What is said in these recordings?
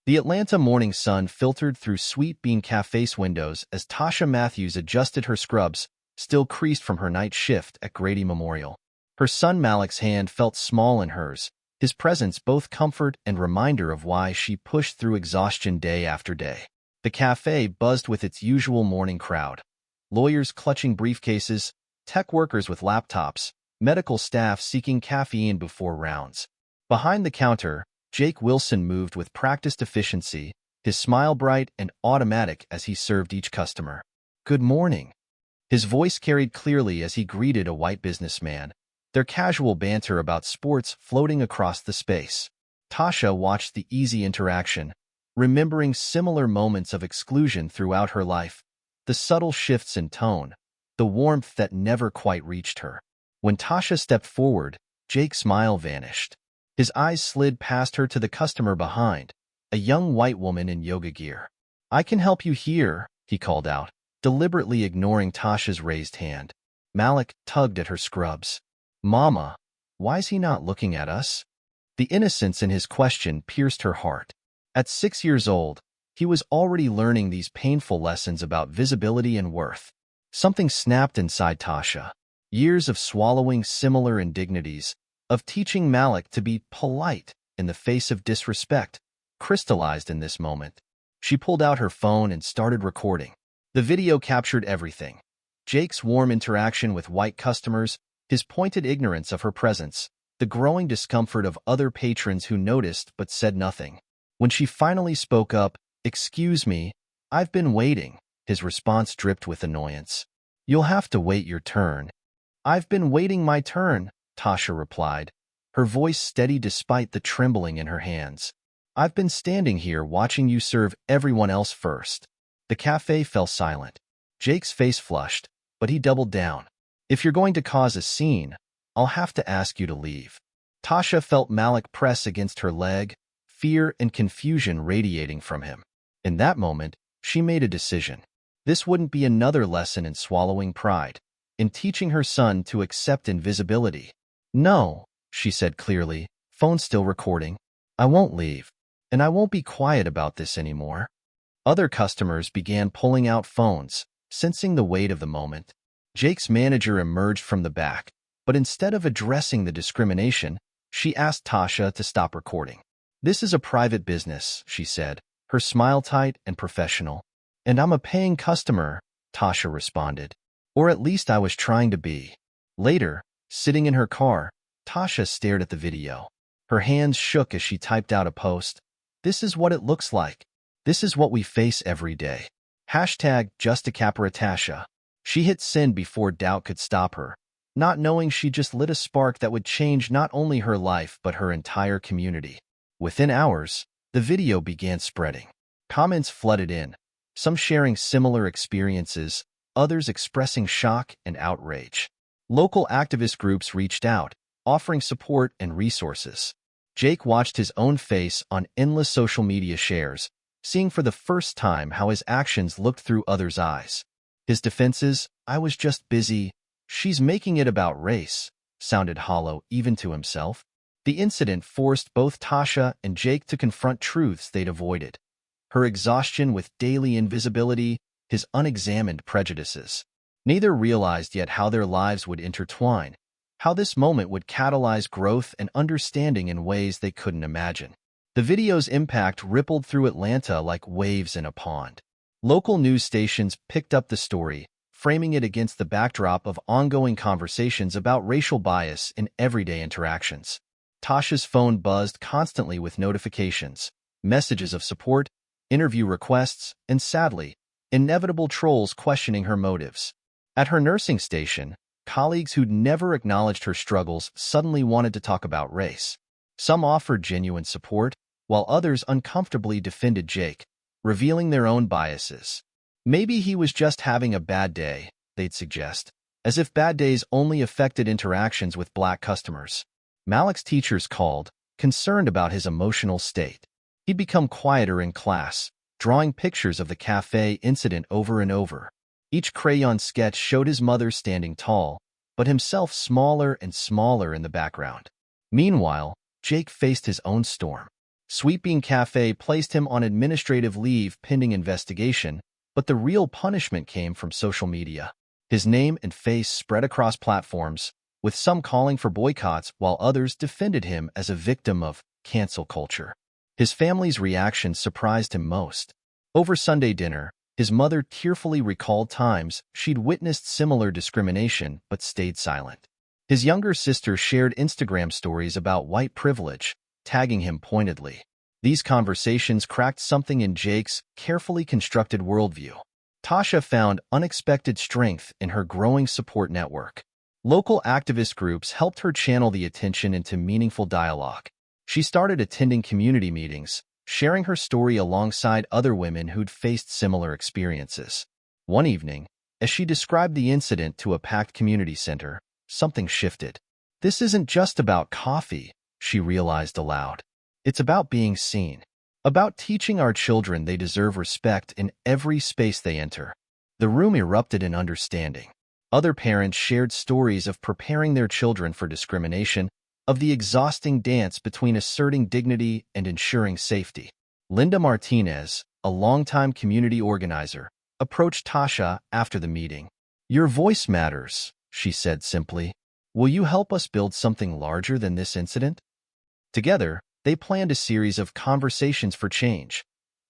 The Atlanta morning sun filtered through Sweet Bean Cafe's windows as Tasha Matthews adjusted her scrubs, still creased from her night shift at Grady Memorial. Her son Malik's hand felt small in hers, his presence both comfort and reminder of why she pushed through exhaustion day after day. The cafe buzzed with its usual morning crowd. Lawyers clutching briefcases, tech workers with laptops, medical staff seeking caffeine before rounds. Behind the counter, Jake Wilson moved with practiced efficiency, his smile bright and automatic as he served each customer. "Good morning." His voice carried clearly as he greeted a white businessman, their casual banter about sports floating across the space. Tasha watched the easy interaction, remembering similar moments of exclusion throughout her life, the subtle shifts in tone, the warmth that never quite reached her. When Tasha stepped forward, Jake's smile vanished. His eyes slid past her to the customer behind, a young white woman in yoga gear. "I can help you here," he called out, deliberately ignoring Tasha's raised hand. Malik tugged at her scrubs. "Mama, why's he not looking at us?" The innocence in his question pierced her heart. At 6 years old, he was already learning these painful lessons about visibility and worth. Something snapped inside Tasha. Years of swallowing similar indignities, of teaching Malik to be polite in the face of disrespect, crystallized in this moment. She pulled out her phone and started recording. The video captured everything. Jake's warm interaction with white customers, his pointed ignorance of her presence, the growing discomfort of other patrons who noticed but said nothing. When she finally spoke up, "Excuse me, I've been waiting," his response dripped with annoyance. "You'll have to wait your turn." "I've been waiting my turn," Tasha replied, her voice steady despite the trembling in her hands. "I've been standing here watching you serve everyone else first." The cafe fell silent. Jake's face flushed, but he doubled down. "If you're going to cause a scene, I'll have to ask you to leave." Tasha felt Malik press against her leg, fear and confusion radiating from him. In that moment, she made a decision. This wouldn't be another lesson in swallowing pride, in teaching her son to accept invisibility. "No," she said clearly, phone still recording. "I won't leave, and I won't be quiet about this anymore." Other customers began pulling out phones, sensing the weight of the moment. Jake's manager emerged from the back, but instead of addressing the discrimination, she asked Tasha to stop recording. "This is a private business," she said, her smile tight and professional. "And I'm a paying customer," Tasha responded. "Or at least I was trying to be." Later, sitting in her car, Tasha stared at the video. Her hands shook as she typed out a post. "This is what it looks like. This is what we face every day. #JustiCaparaTasha." She hit send before doubt could stop her, not knowing she just lit a spark that would change not only her life but her entire community. Within hours, the video began spreading. Comments flooded in, some sharing similar experiences, others expressing shock and outrage. Local activist groups reached out, offering support and resources. Jake watched his own face on endless social media shares, seeing for the first time how his actions looked through others' eyes. His defenses, "I was just busy, she's making it about race," sounded hollow even to himself. The incident forced both Tasha and Jake to confront truths they'd avoided. Her exhaustion with daily invisibility, his unexamined prejudices. Neither realized yet how their lives would intertwine, how this moment would catalyze growth and understanding in ways they couldn't imagine. The video's impact rippled through Atlanta like waves in a pond. Local news stations picked up the story, framing it against the backdrop of ongoing conversations about racial bias in everyday interactions. Tasha's phone buzzed constantly with notifications, messages of support, interview requests, and sadly, inevitable trolls questioning her motives. At her nursing station, colleagues who'd never acknowledged her struggles suddenly wanted to talk about race. Some offered genuine support, while others uncomfortably defended Jake, revealing their own biases. Maybe he was just having a bad day, they'd suggest, as if bad days only affected interactions with black customers. Malik's teachers called, concerned about his emotional state. He'd become quieter in class, drawing pictures of the cafe incident over and over. Each crayon sketch showed his mother standing tall, but himself smaller and smaller in the background. Meanwhile, Jake faced his own storm. Sweet Bean Cafe placed him on administrative leave pending investigation, but the real punishment came from social media. His name and face spread across platforms, with some calling for boycotts while others defended him as a victim of cancel culture. His family's reaction surprised him most. Over Sunday dinner, his mother tearfully recalled times she'd witnessed similar discrimination but stayed silent. His younger sister shared Instagram stories about white privilege, tagging him pointedly. These conversations cracked something in Jake's carefully constructed worldview. Tasha found unexpected strength in her growing support network. Local activist groups helped her channel the attention into meaningful dialogue. She started attending community meetings, sharing her story alongside other women who'd faced similar experiences. One evening, as she described the incident to a packed community center, something shifted. "This isn't just about coffee," she realized aloud. "It's about being seen. About teaching our children they deserve respect in every space they enter." The room erupted in understanding. Other parents shared stories of preparing their children for discrimination, of the exhausting dance between asserting dignity and ensuring safety. Linda Martinez, a longtime community organizer, approached Tasha after the meeting. "Your voice matters," she said simply. "Will you help us build something larger than this incident?" Together, they planned a series of conversations for change,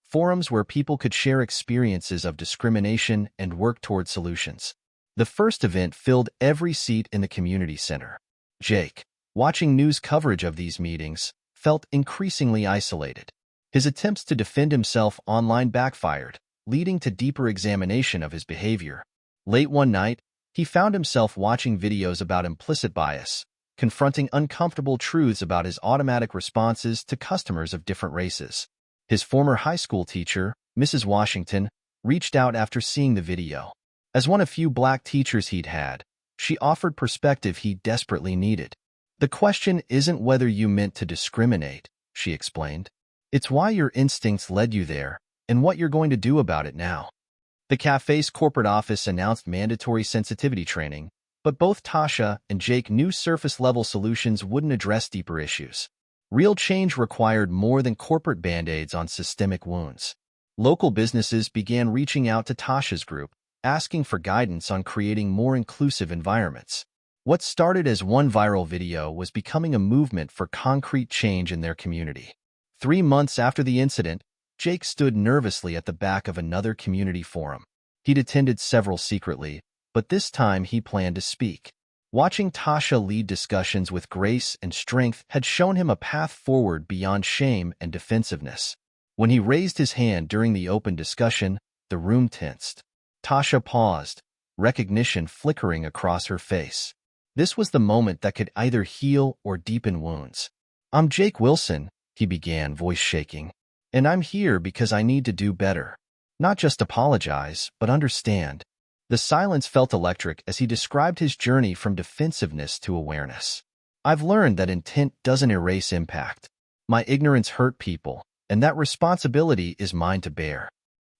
forums where people could share experiences of discrimination and work toward solutions. The first event filled every seat in the community center. Jake, watching news coverage of these meetings, felt increasingly isolated. His attempts to defend himself online backfired, leading to deeper examination of his behavior. Late one night, he found himself watching videos about implicit bias, confronting uncomfortable truths about his automatic responses to customers of different races. His former high school teacher, Mrs. Washington, reached out after seeing the video. As one of few black teachers he'd had, she offered perspective he desperately needed. "The question isn't whether you meant to discriminate," she explained. "It's why your instincts led you there, and what you're going to do about it now." The cafe's corporate office announced mandatory sensitivity training, but both Tasha and Jake knew surface-level solutions wouldn't address deeper issues. Real change required more than corporate band-aids on systemic wounds. Local businesses began reaching out to Tasha's group, asking for guidance on creating more inclusive environments. What started as one viral video was becoming a movement for concrete change in their community. 3 months after the incident, Jake stood nervously at the back of another community forum. He'd attended several secretly, but this time he planned to speak. Watching Tasha lead discussions with grace and strength had shown him a path forward beyond shame and defensiveness. When he raised his hand during the open discussion, the room tensed. Tasha paused, recognition flickering across her face. This was the moment that could either heal or deepen wounds. "I'm Jake Wilson," he began, voice shaking, "and I'm here because I need to do better. Not just apologize, but understand." The silence felt electric as he described his journey from defensiveness to awareness. "I've learned that intent doesn't erase impact. My ignorance hurt people, and that responsibility is mine to bear."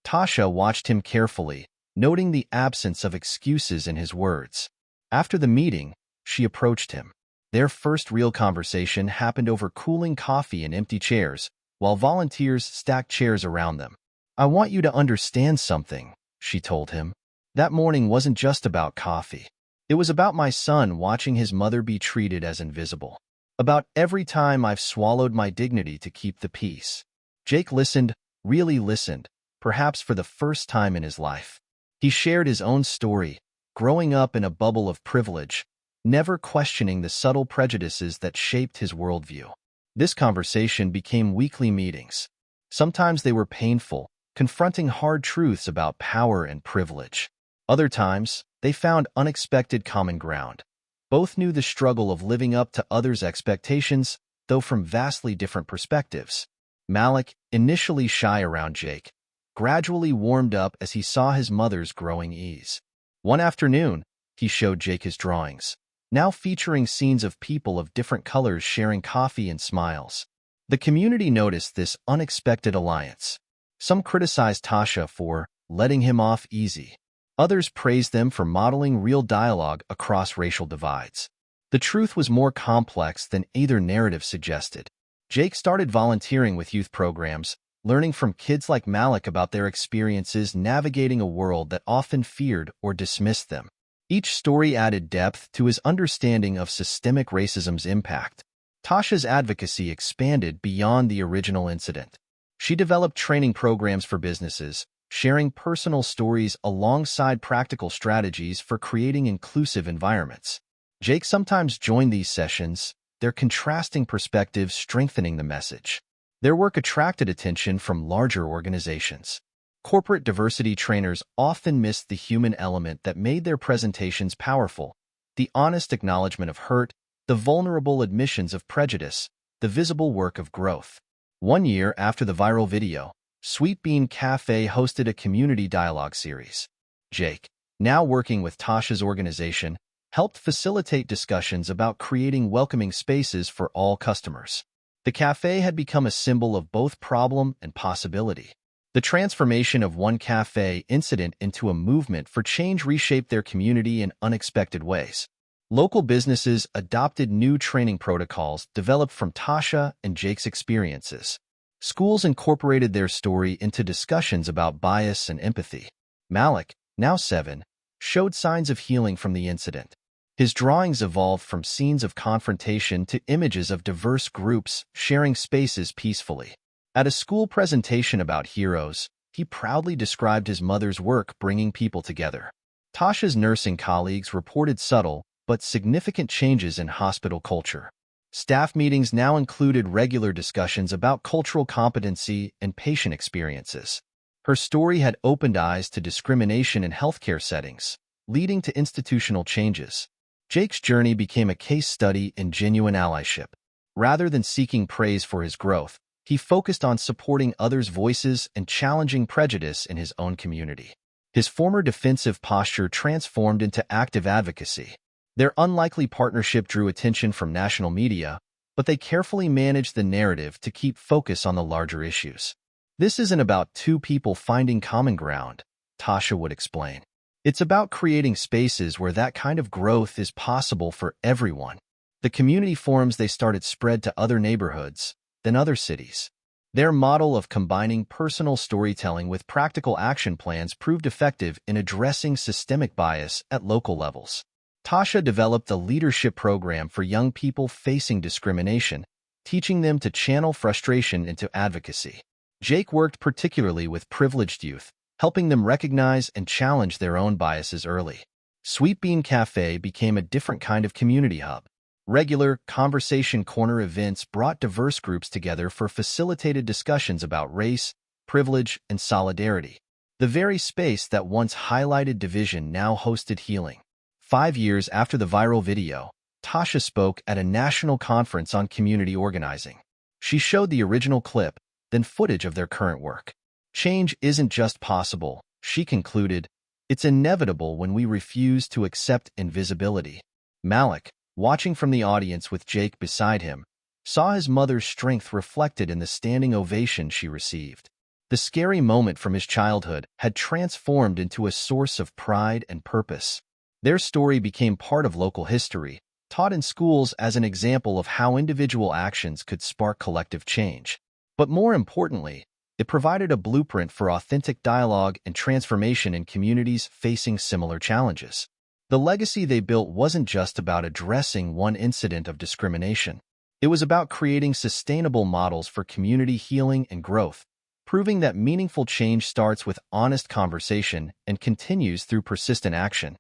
Tasha watched him carefully, noting the absence of excuses in his words. After the meeting, she approached him. Their first real conversation happened over cooling coffee and empty chairs, while volunteers stacked chairs around them. "I want you to understand something," she told him. "That morning wasn't just about coffee. It was about my son watching his mother be treated as invisible. About every time I've swallowed my dignity to keep the peace." Jake listened, really listened, perhaps for the first time in his life. He shared his own story, growing up in a bubble of privilege, never questioning the subtle prejudices that shaped his worldview. This conversation became weekly meetings. Sometimes they were painful, confronting hard truths about power and privilege. Other times, they found unexpected common ground. Both knew the struggle of living up to others' expectations, though from vastly different perspectives. Malik, initially shy around Jake, gradually warmed up as he saw his mother's growing ease. One afternoon, he showed Jake his drawings, now featuring scenes of people of different colors sharing coffee and smiles. The community noticed this unexpected alliance. Some criticized Tasha for letting him off easy. Others praised them for modeling real dialogue across racial divides. The truth was more complex than either narrative suggested. Jake started volunteering with youth programs, learning from kids like Malik about their experiences navigating a world that often feared or dismissed them. Each story added depth to his understanding of systemic racism's impact. Tasha's advocacy expanded beyond the original incident. She developed training programs for businesses, sharing personal stories alongside practical strategies for creating inclusive environments. Jake sometimes joined these sessions, their contrasting perspectives strengthening the message. Their work attracted attention from larger organizations. Corporate diversity trainers often missed the human element that made their presentations powerful: the honest acknowledgement of hurt, the vulnerable admissions of prejudice, the visible work of growth. 1 year after the viral video, Sweet Bean Cafe hosted a community dialogue series. Jake, now working with Tasha's organization, helped facilitate discussions about creating welcoming spaces for all customers. The cafe had become a symbol of both problem and possibility. The transformation of one cafe incident into a movement for change reshaped their community in unexpected ways. Local businesses adopted new training protocols developed from Tasha and Jake's experiences. Schools incorporated their story into discussions about bias and empathy. Malik, now 7, showed signs of healing from the incident. His drawings evolved from scenes of confrontation to images of diverse groups sharing spaces peacefully. At a school presentation about heroes, he proudly described his mother's work bringing people together. Tasha's nursing colleagues reported subtle but significant changes in hospital culture. Staff meetings now included regular discussions about cultural competency and patient experiences. Her story had opened eyes to discrimination in healthcare settings, leading to institutional changes. Jake's journey became a case study in genuine allyship. Rather than seeking praise for his growth, he focused on supporting others' voices and challenging prejudice in his own community. His former defensive posture transformed into active advocacy. Their unlikely partnership drew attention from national media, but they carefully managed the narrative to keep focus on the larger issues. "This isn't about two people finding common ground," Tasha would explain. "It's about creating spaces where that kind of growth is possible for everyone." The community forums they started spread to other neighborhoods, then other cities. Their model of combining personal storytelling with practical action plans proved effective in addressing systemic bias at local levels. Tasha developed a leadership program for young people facing discrimination, teaching them to channel frustration into advocacy. Jake worked particularly with privileged youth, helping them recognize and challenge their own biases early. Sweet Bean Cafe became a different kind of community hub. Regular Conversation Corner events brought diverse groups together for facilitated discussions about race, privilege, and solidarity. The very space that once highlighted division now hosted healing. 5 years after the viral video, Tasha spoke at a national conference on community organizing. She showed the original clip, then footage of their current work. "Change isn't just possible," she concluded. "It's inevitable when we refuse to accept invisibility." Malik, watching from the audience with Jake beside him, saw his mother's strength reflected in the standing ovation she received. The scary moment from his childhood had transformed into a source of pride and purpose. Their story became part of local history, taught in schools as an example of how individual actions could spark collective change. But more importantly, it provided a blueprint for authentic dialogue and transformation in communities facing similar challenges. The legacy they built wasn't just about addressing one incident of discrimination. It was about creating sustainable models for community healing and growth, proving that meaningful change starts with honest conversation and continues through persistent action.